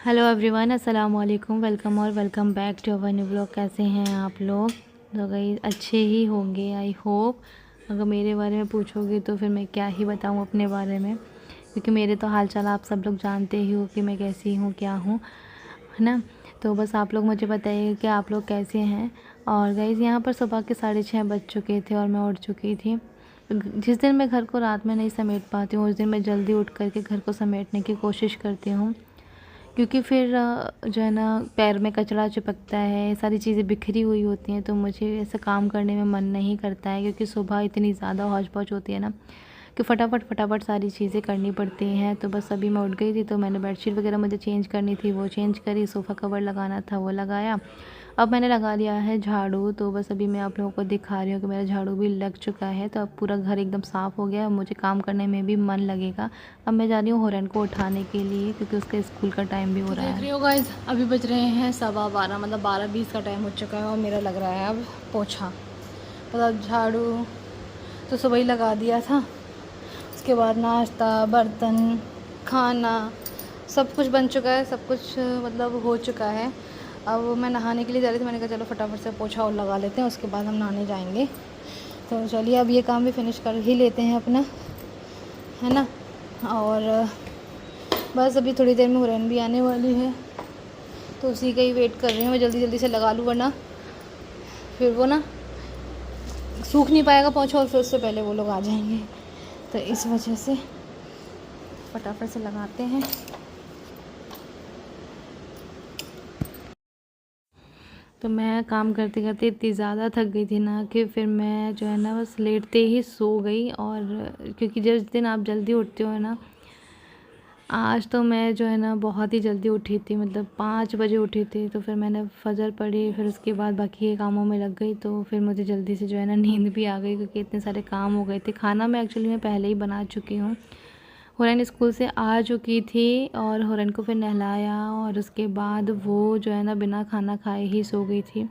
Hello everyone, अस्सलाम वालेकुम। Welcome और welcome back to our new blog. कैसे हैं आप लोग? तो गई अच्छे ही होंगे, आई होप। अगर मेरे बारे में पूछोगे तो फिर मैं क्या ही बताऊं अपने बारे में, क्योंकि मेरे तो हाल चाल आप सब लोग जानते ही हो कि मैं कैसी हूँ, क्या हूँ, है ना। तो बस आप लोग मुझे बताइए कि आप लोग कैसे हैं। और गाइज़, यहाँ पर सुबह के 6:30 बज चुके थे और मैं उठ चुकी थी। जिस दिन मैं घर को रात में नहीं समेट पाती हूँ, उस दिन मैं जल्दी उठ करके घर को समेटने की कोशिश करती हूँ, क्योंकि फिर जो है ना, पैर में कचरा चिपकता है, सारी चीज़ें बिखरी हुई होती हैं, तो मुझे ऐसा काम करने में मन नहीं करता है, क्योंकि सुबह इतनी ज़्यादा हौच-पौच होती है ना कि फटाफट फटाफट सारी चीज़ें करनी पड़ती हैं। तो बस अभी मैं उठ गई थी, तो मैंने बेडशीट वगैरह मुझे चेंज करनी थी, वो चेंज करी, सोफ़ा कवर लगाना था वो लगाया। अब मैंने लगा लिया है झाड़ू, तो बस अभी मैं आप लोगों को दिखा रही हूँ कि मेरा झाड़ू भी लग चुका है। तो अब पूरा घर एकदम साफ़ हो गया है, मुझे काम करने में भी मन लगेगा। अब मैं जा रही हूँ हुरैन को उठाने के लिए, क्योंकि उसके स्कूल का टाइम भी हो रहा है। देख रही हो गाइस, अभी बज रहे हैं 12:15, मतलब 12:20 का टाइम हो चुका है और मेरा लग रहा है अब पोछा, मतलब झाड़ू तो सुबह ही लगा दिया था। उसके बाद नाश्ता, बर्तन, खाना सब कुछ बन चुका है, सब कुछ मतलब हो चुका है। अब मैं नहाने के लिए जा रही थी, मैंने कहा चलो फटाफट से पोछा और लगा लेते हैं, उसके बाद हम नहाने जाएंगे। तो चलिए अब ये काम भी फिनिश कर ही लेते हैं अपना, है ना। और बस अभी थोड़ी देर में हुरैन भी आने वाली है, तो उसी का ही वेट कर रही हूँ। मैं जल्दी जल्दी से लगा लूँ, वरना फिर वो ना सूख नहीं पाएगा पोछा और फिर उससे पहले वो लोग आ जाएंगे। तो इस वजह से फटाफट से लगाते हैं। तो मैं काम करते करते इतनी ज़्यादा थक गई थी ना कि फिर मैं जो है ना बस लेटते ही सो गई। और क्योंकि जिस दिन आप जल्दी उठते हो ना, आज तो मैं जो है ना बहुत ही जल्दी उठी थी, मतलब 5 बजे उठी थी। तो फिर मैंने फ़जर पढ़ी, फिर उसके बाद बाकी के कामों में लग गई। तो फिर मुझे जल्दी से जो है ना नींद भी आ गई, क्योंकि इतने सारे काम हो गए थे। खाना मैं एक्चुअली में पहले ही बना चुकी हूँ। हुरैन स्कूल से आ चुकी थी और हुरैन को फिर नहलाया, और उसके बाद वो जो है ना बिना खाना खाए ही सो गई थी।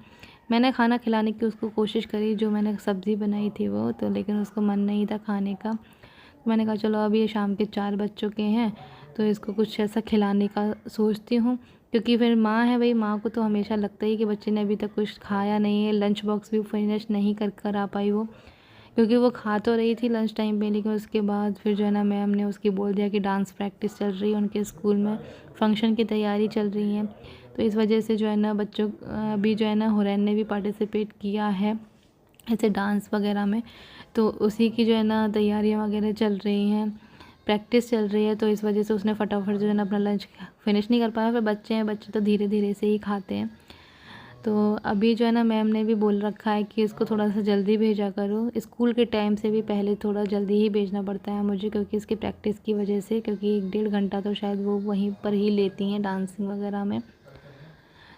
मैंने खाना खिलाने की उसको कोशिश करी, जो मैंने सब्ज़ी बनाई थी वो तो, लेकिन उसको मन नहीं था खाने का। तो मैंने कहा चलो अभी ये शाम के 4 बज चुके हैं, तो इसको कुछ ऐसा खिलाने का सोचती हूँ। क्योंकि फिर माँ है भाई, माँ को तो हमेशा लगता ही कि बच्चे ने अभी तक कुछ खाया नहीं है। लंच बॉक्स भी फिनिश नहीं कर आ पाई वो, क्योंकि वो खा तो रही थी लंच टाइम पे, लेकिन उसके बाद फिर जो है ना मैम ने उसकी बोल दिया कि डांस प्रैक्टिस चल रही है उनके स्कूल में, फंक्शन की तैयारी चल रही है। तो इस वजह से जो है ना बच्चों अभी जो है ना हुरैन ने भी पार्टिसिपेट किया है ऐसे डांस वगैरह में। तो उसी की जो है ना तैयारियाँ वगैरह चल रही हैं, प्रैक्टिस चल रही है। तो इस वजह से उसने फटाफट जो है ना अपना लंच फिनिश नहीं कर पाया। फिर बच्चे हैं, बच्चे तो धीरे धीरे से ही खाते हैं। तो अभी जो है ना मैम ने भी बोल रखा है कि इसको थोड़ा सा जल्दी भेजा करो, स्कूल के टाइम से भी पहले थोड़ा जल्दी ही भेजना पड़ता है मुझे, क्योंकि इसकी प्रैक्टिस की वजह से, क्योंकि 1-1.5 घंटा तो शायद वो वहीं पर ही लेती हैं डांसिंग वगैरह में।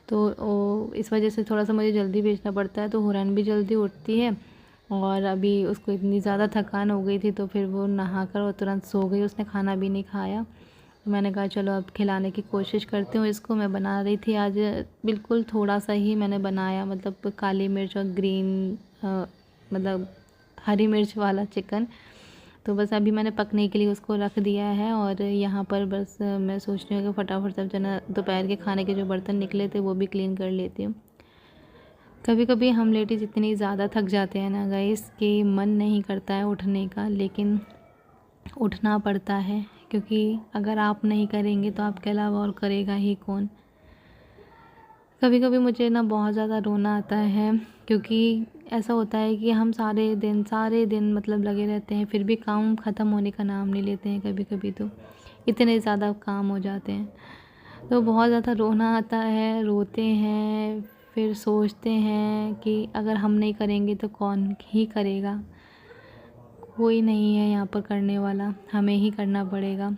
तो इस वजह से थोड़ा सा मुझे जल्दी भेजना पड़ता है। तो हुरैन भी जल्दी उठती है, और अभी उसको इतनी ज़्यादा थकान हो गई थी, तो फिर वो नहा कर और तुरंत सो गई, उसने खाना भी नहीं खाया। तो मैंने कहा चलो अब खिलाने की कोशिश करती हूँ इसको। मैं बना रही थी आज बिल्कुल थोड़ा सा ही मैंने बनाया, मतलब काली मिर्च और ग्रीन मतलब हरी मिर्च वाला चिकन। तो बस अभी मैंने पकने के लिए उसको रख दिया है, और यहाँ पर बस मैं सोच रही हूँ कि फटाफट सब जना दोपहर के खाने के जो बर्तन निकले थे वो भी क्लीन कर लेती हूँ। कभी कभी हम लेडीज़ इतनी ज़्यादा थक जाते हैं ना गाइस कि मन नहीं करता है उठने का, लेकिन उठना पड़ता है, क्योंकि अगर आप नहीं करेंगे तो आपके अलावा और करेगा ही कौन। कभी कभी मुझे ना बहुत ज़्यादा रोना आता है, क्योंकि ऐसा होता है कि हम सारे दिन मतलब लगे रहते हैं, फिर भी काम ख़त्म होने का नाम नहीं लेते हैं। कभी कभी तो इतने ज़्यादा काम हो जाते हैं, तो बहुत ज़्यादा रोना आता है, रोते हैं, फिर सोचते हैं कि अगर हम नहीं करेंगे तो कौन ही करेगा। कोई नहीं है यहाँ पर करने वाला, हमें ही करना पड़ेगा।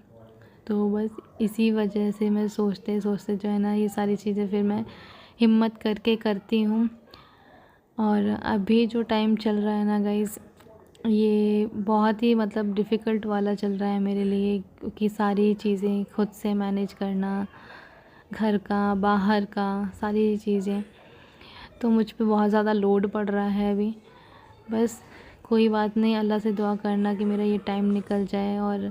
तो बस इसी वजह से मैं सोचते सोचते जो है ना ये सारी चीज़ें फिर मैं हिम्मत करके करती हूँ। और अभी जो टाइम चल रहा है ना गाइस, ये बहुत ही मतलब डिफ़िकल्ट वाला चल रहा है मेरे लिए, क्योंकि सारी चीज़ें खुद से मैनेज करना, घर का, बाहर का, सारी चीज़ें, तो मुझ पे बहुत ज़्यादा लोड पड़ रहा है अभी। बस कोई बात नहीं, अल्लाह से दुआ करना कि मेरा ये टाइम निकल जाए और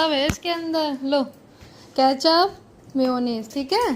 सब है इसके अंदर। लो केचप मेयोनीज, ठीक है।